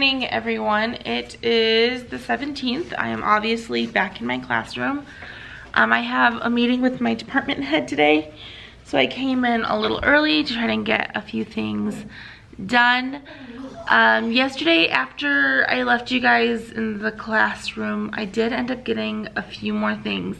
morning, everyone. It is the 17th. I am obviously back in my classroom. I have a meeting with my department head today, so I came in a little early to try and get a few things done. Yesterday, after I left you guys in the classroom, I did end up getting a few more things.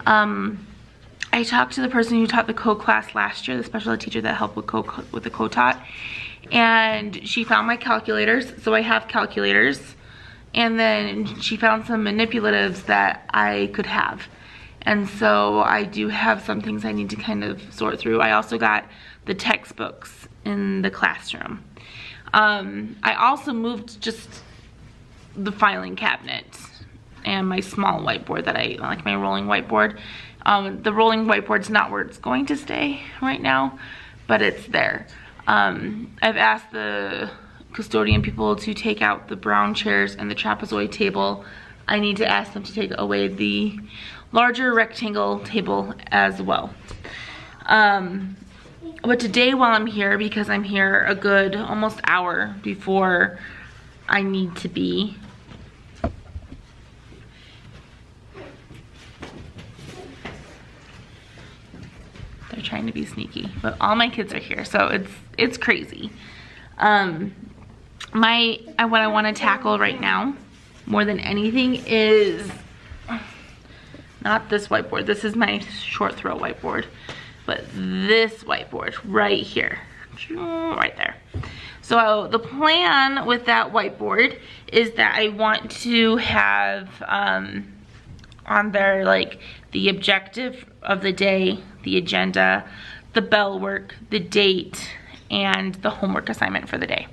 I talked to the person who taught the co-class last year, the special ed teacher that helped with the co-taught, and she found my calculators, so I have calculators, and then she found some manipulatives that I could have, and so I do have some things I need to kind of sort through. I also got the textbooks in the classroom. I also moved just the filing cabinet and my small whiteboard that I like, my rolling whiteboard. The rolling whiteboard's not where it's going to stay right now, but it's there. I've asked the custodian people to take out the brown chairs and the trapezoid table. I need to ask them to take away the larger rectangle table as well. But today while I'm here, because I'm here a good almost hour before I need to be, they're trying to be sneaky, but all my kids are here, so it's crazy. What I want to tackle right now more than anything is not this whiteboard. This is my short throw whiteboard, but this whiteboard right here, right there. So the plan with that whiteboard is that I want to have on there like the objective of the day, the agenda, the bell work, the date, and the homework assignment for the day.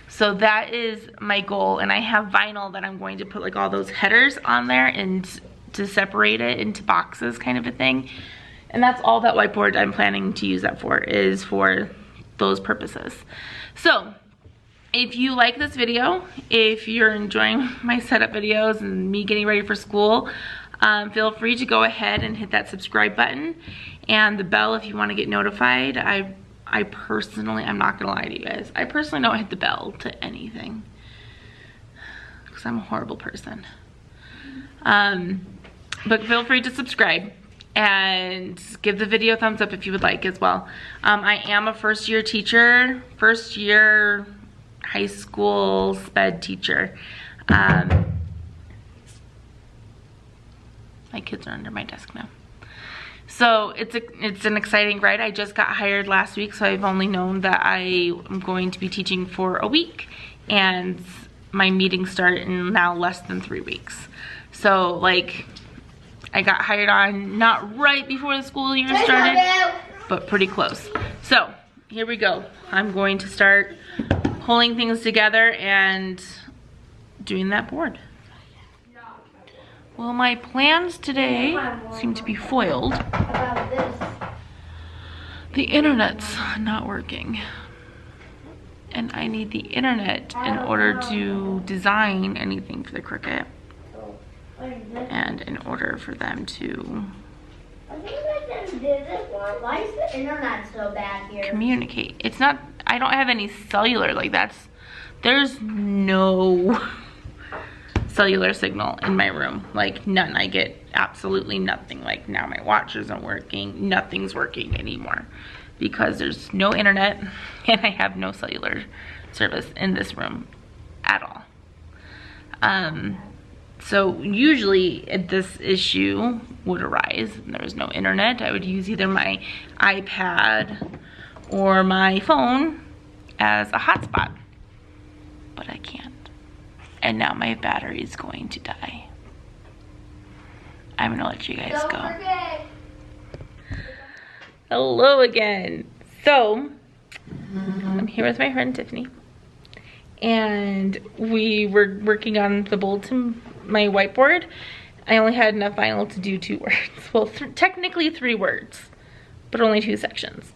So that is my goal, and I have vinyl that I'm going to put like all those headers on there and to separate it into boxes, kind of a thing. And that's all that whiteboard I'm planning to use that for, is for those purposes. So if you like this video, if you're enjoying my setup videos and me getting ready for school, feel free to go ahead and hit that subscribe button and the bell if you want to get notified. I personally, I'm not gonna lie to you guys, I personally don't hit the bell to anything because I'm a horrible person. But feel free to subscribe and give the video a thumbs up if you would like as well. I am a first year teacher, first year high school sped teacher. My kids are under my desk now. So it's an exciting ride. I just got hired last week, so I've only known that I am going to be teaching for a week, and my meetings start in now less than 3 weeks. So like, I got hired on not right before the school year started, but pretty close. So here we go. I'm going to start pulling things together and doing that board. Well, my plans today seem to be foiled. The internet's not working, and I need the internet in order to design anything for the Cricut, and in order for them to why is the internet so bad here? Communicate. It's not, I don't have any cellular, like there's no cellular signal in my room, like none. I get absolutely nothing. Like now my watch isn't working, nothing's working anymore because there's no internet and I have no cellular service in this room at all. So usually this issue would arise and there was no internet. I would use either my iPad or my phone as a hotspot, but I can't. And now my battery is going to die. I'm gonna let you guys go. Hello again. So, I'm here with my friend Tiffany. And we were working on the bulletin, my whiteboard. I only had enough vinyl to do 2 words. Well, technically 3 words, but only 2 sections.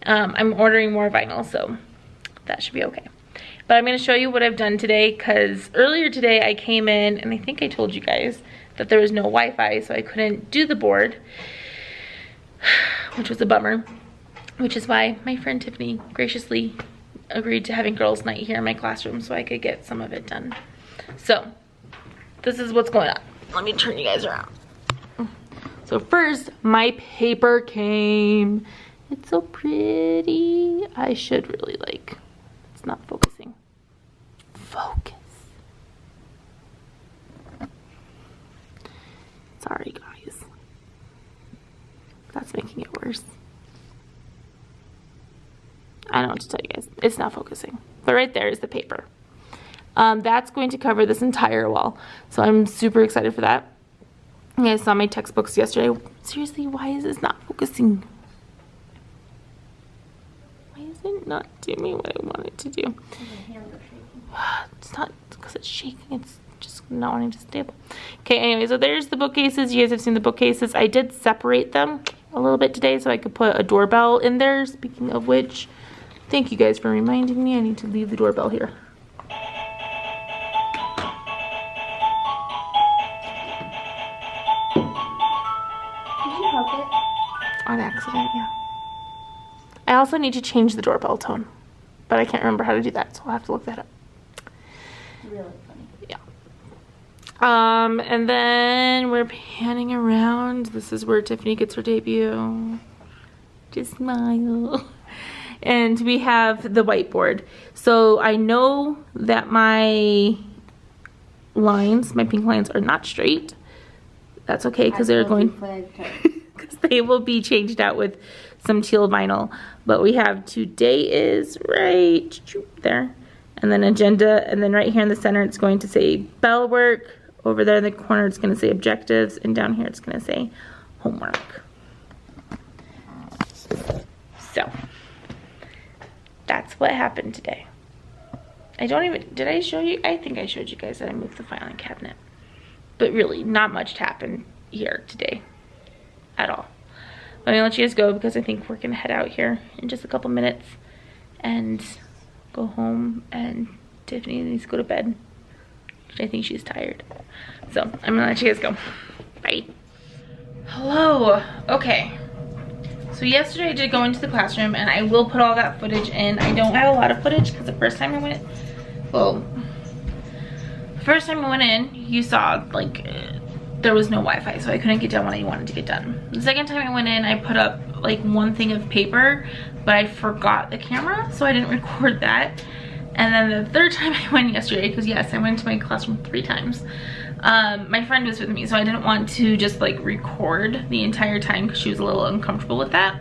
I'm ordering more vinyl, so that should be okay. But I'm going to show you what I've done today, because earlier today I came in and I think I told you guys that there was no Wi-Fi, so I couldn't do the board, which was a bummer, which is why my friend Tiffany graciously agreed to having girls' night here in my classroom so I could get some of it done. So this is what's going on. Let me turn you guys around. So first, my paper came. It's so pretty. I should really like, it's not focusing. Focus. Sorry guys. That's making it worse. I don't know what to tell you guys. It's not focusing. But right there is the paper. That's going to cover this entire wall. So I'm super excited for that. You guys saw my textbooks yesterday. Seriously, why is this not focusing? Why is it not doing what I want it to do? It's not because it's shaking. It's just not wanting to stable. Okay, anyway, so there's the bookcases. You guys have seen the bookcases. I did separate them a little bit today so I could put a doorbell in there. Speaking of which, thank you guys for reminding me. I need to leave the doorbell here. On accident, yeah. I also need to change the doorbell tone, but I can't remember how to do that, so I'll have to look that up. Really funny. Yeah. And then we're panning around. This is where Tiffany gets her debut. Just smile. And we have the whiteboard. So I know that my lines, my pink lines, are not straight. That's okay because they're going. They will be changed out with some teal vinyl, but we have today is right there, and then agenda, and then right here in the center it's going to say bell work. Over there in the corner it's going to say objectives, and down here it's going to say homework. So that's what happened today. I don't even, did I show you? I think I showed you guys that I moved the filing cabinet, but really not much happened here today at all. I'm gonna let you guys go because I think we're gonna head out here in just a couple minutes and go home, and Tiffany needs to go to bed. I think she's tired. So I'm gonna let you guys go. Bye. Hello. Okay. So yesterday I did go into the classroom, and I will put all that footage in. I don't have a lot of footage because the first time I went, well, the first time I went in, you saw like there was no Wi-Fi, so I couldn't get done what I wanted to get done. The second time I went in, I put up like one thing of paper, but I forgot the camera, so I didn't record that. And then the third time I went yesterday, because yes, I went to my classroom 3 times. My friend was with me, so I didn't want to just like record the entire time because she was a little uncomfortable with that.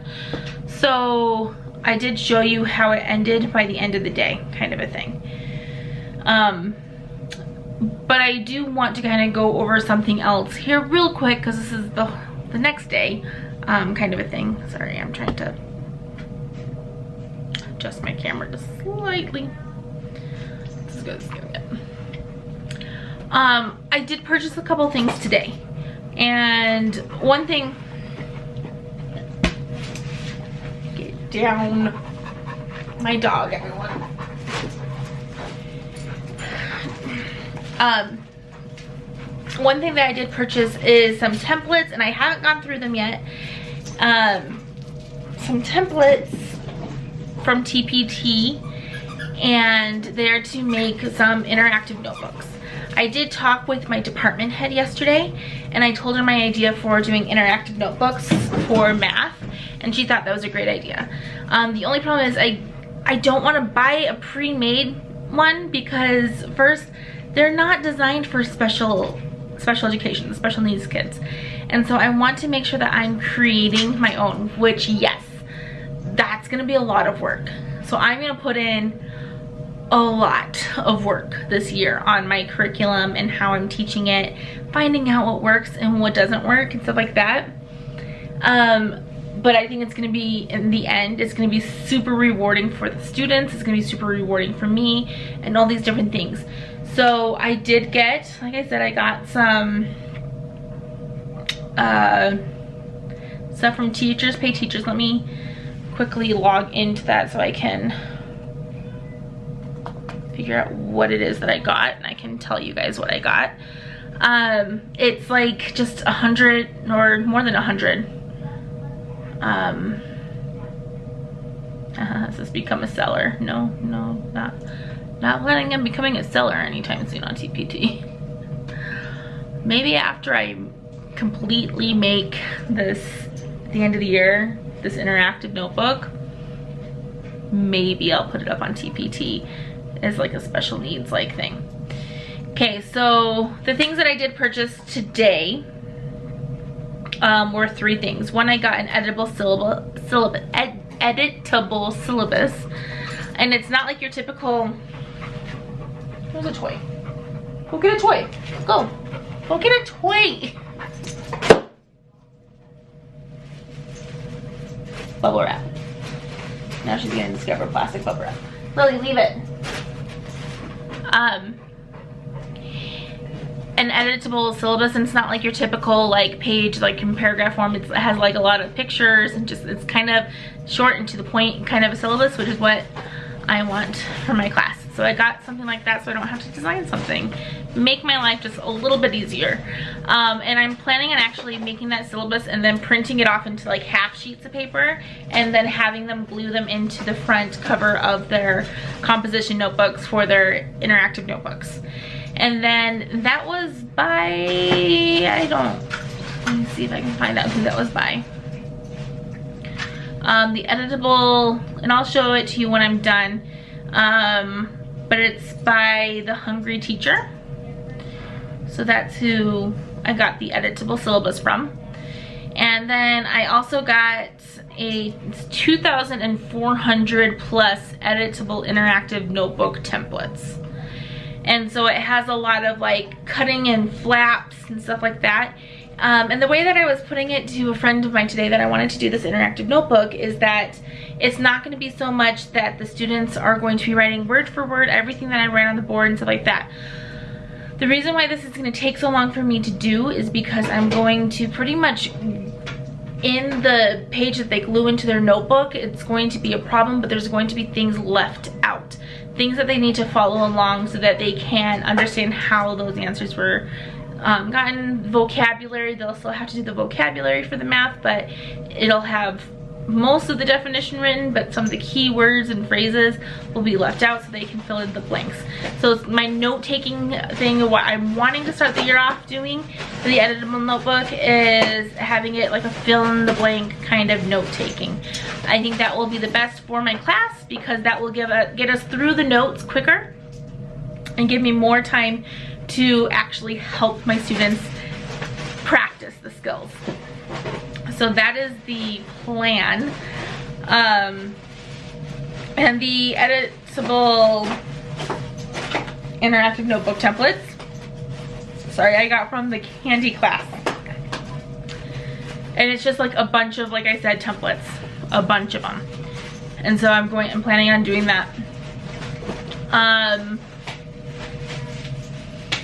So I did show you how it ended by the end of the day, kind of a thing. But I do want to kind of go over something else here real quick because this is the next day, kind of a thing. Sorry, I'm trying to adjust my camera just slightly. This is good, this is good. I did purchase a couple things today, and one thing, get down, my dog, everyone. One thing that I did purchase is some templates, and I haven't gone through them yet. Some templates from TPT, and they're to make some interactive notebooks. I did talk with my department head yesterday, and I told her my idea for doing interactive notebooks for math, and she thought that was a great idea. The only problem is I don't want to buy a pre-made one because first, they're not designed for special education, special needs kids. And so I want to make sure that I'm creating my own, which yes, that's gonna be a lot of work. So I'm gonna put in a lot of work this year on my curriculum and how I'm teaching it, finding out what works and what doesn't work and stuff like that. But I think it's gonna be, in the end, it's gonna be super rewarding for the students, it's gonna be super rewarding for me, and all these different things. So I did get, like I said, I got some stuff from Teachers Pay Teachers. Let me quickly log into that so I can figure out what it is that I got, and I can tell you guys what I got. It's like just 100 or more than 100. I This has become a seller. No, not planning on becoming a seller anytime soon on TPT. Maybe after I completely make this at the end of the year, this interactive notebook, maybe I'll put it up on TPT as like a special needs like thing. Okay, so the things that I did purchase today were 3 things. One, I got an editable syllabus, and it's not like your typical. Here's a toy. Go get a toy. Go get a toy. Bubble wrap. Now she's gonna discover plastic bubble wrap. Lily, leave it. An editable syllabus, and it's not like your typical like page, like in paragraph form. It has like a lot of pictures and just, it's kind of short and to the point kind of a syllabus, which is what I want for my class. So I got something like that so I don't have to design something. Make my life just a little bit easier. And I'm planning on actually making that syllabus and then printing it off into like half sheets of paper and then having them glue them into the front cover of their composition notebooks for their interactive notebooks. And then that was by, let me see if I can find out who that was by. The editable, and I'll show it to you when I'm done. But it's by The Hungry Teacher. So that's who I got the editable syllabus from. And then I also got a 2,400 plus editable interactive notebook templates. And so it has a lot of like cutting and flaps and stuff like that. And the way that I was putting it to a friend of mine today that I wanted to do this interactive notebook is that it's not going to be so much that the students are going to be writing word for word everything that I write on the board and stuff like that. The reason why this is going to take so long for me to do is because I'm going to pretty much, in the page that they glue into their notebook, it's going to be a problem, but there's going to be things left out. Things that they need to follow along so that they can understand how those answers were gotten. Vocabulary, they'll still have to do the vocabulary for the math, but it'll have most of the definition written, but some of the key words and phrases will be left out so they can fill in the blanks. So it's my note-taking thing, what I'm wanting to start the year off doing for the editable notebook is having it like a fill-in-the-blank kind of note-taking. I think that will be the best for my class because that will get us through the notes quicker and give me more time to actually help my students practice the skills. So that is the plan. And the editable interactive notebook templates, sorry, I got from the candy class. And it's just like a bunch of, like I said, templates, a bunch of them. And so I'm planning on doing that.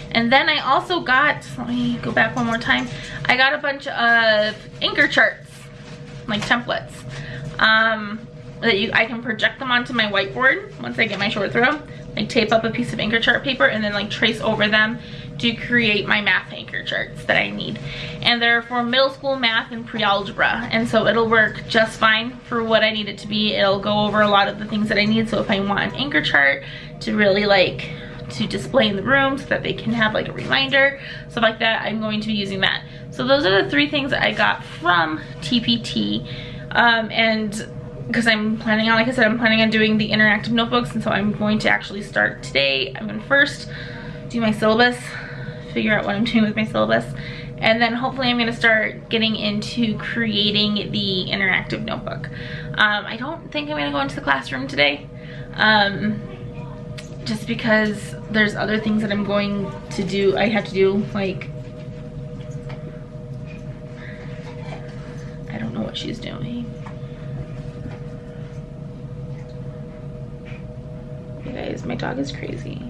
And then I also got, let me go back one more time. I got a bunch of anchor charts, like templates, that I can project them onto my whiteboard once I get my short throw. Like tape up a piece of anchor chart paper and then like trace over them to create my math anchor charts that I need. And they're for middle school math and pre-algebra. And so it'll work just fine for what I need it to be. It'll go over a lot of the things that I need. So if I want an anchor chart to really like to display in the room so that they can have like a reminder, stuff like that, I'm going to be using that. So those are the 3 things that I got from TPT. And because I'm planning on, like I said, I'm planning on doing the interactive notebooks, and so I'm going to actually start today. I'm going to first do my syllabus, figure out what I'm doing with my syllabus, and then hopefully I'm going to start getting into creating the interactive notebook. I don't think I'm going to go into the classroom today, just because there's other things that I'm going to do. I have to do, like, I don't know what she's doing. You guys, my dog is crazy.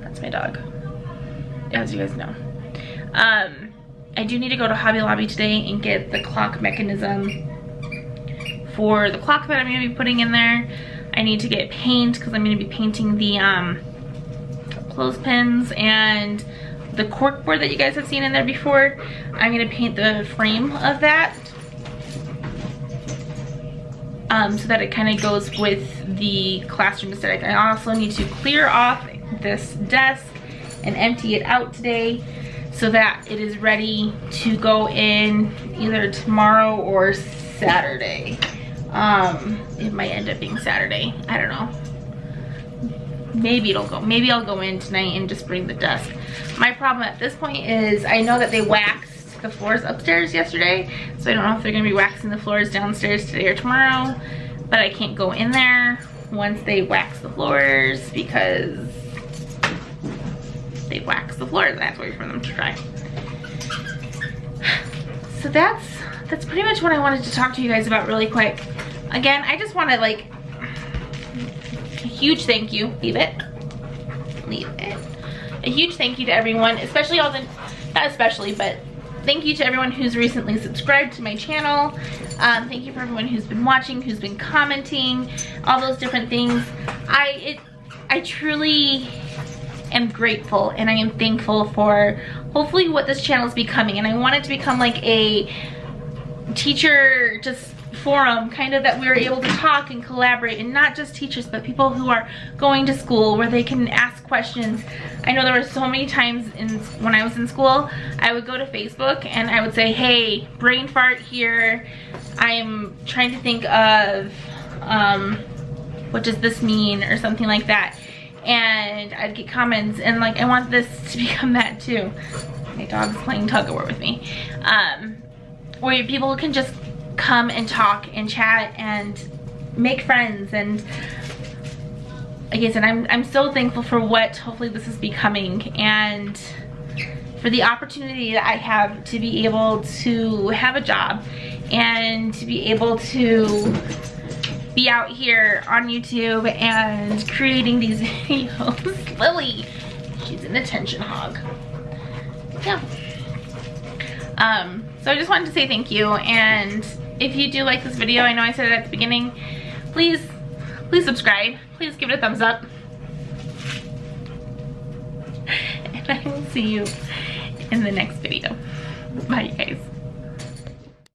That's my dog, as you guys know. I do need to go to Hobby Lobby today and get the clock mechanism for the clock that I'm going to be putting in there. I need to get paint because I'm going to be painting the clothespins and the cork board that you guys have seen in there before. I'm going to paint the frame of that. so that it kind of goes with the classroom aesthetic. I also need to clear off this desk and empty it out today so that it is ready to go in either tomorrow or Saturday. It might end up being Saturday, I don't know. Maybe I'll go in tonight and just bring the desk. My problem at this point is I know that they waxed the floors upstairs yesterday, so I don't know if they're gonna be waxing the floors downstairs today or tomorrow, but I can't go in there once they wax the floors because they wax the floors and I have to wait for them to dry. So that's pretty much what I wanted to talk to you guys about really quick. Again, I just want to like a huge thank you. Leave it. A huge thank you to everyone, especially all the, not especially, but thank you to everyone who's recently subscribed to my channel. Thank you for everyone who's been watching, who's been commenting, all those different things. I truly am grateful and I am thankful for hopefully what this channel is becoming, and I want it to become like a teacher just forum, kind of, that we are able to talk and collaborate, and not just teachers but people who are going to school where they can ask questions. I know there were so many times when I was in school, I would go to Facebook and I would say, hey, brain fart here, I'm trying to think of what does this mean, or something like that, and I'd get comments, and like I want this to become that too. My dog's playing tug-of-war with me. Where people can just come and talk and chat and make friends, and like I said, I'm so thankful for what hopefully this is becoming, and for the opportunity that I have to be able to have a job and to be able to be out here on YouTube and creating these videos. Lily, she's an attention hog. Yeah. So I just wanted to say thank you, and if you do like this video, I know I said it at the beginning, please subscribe, please give it a thumbs up, and I will see you in the next video. Bye, you guys.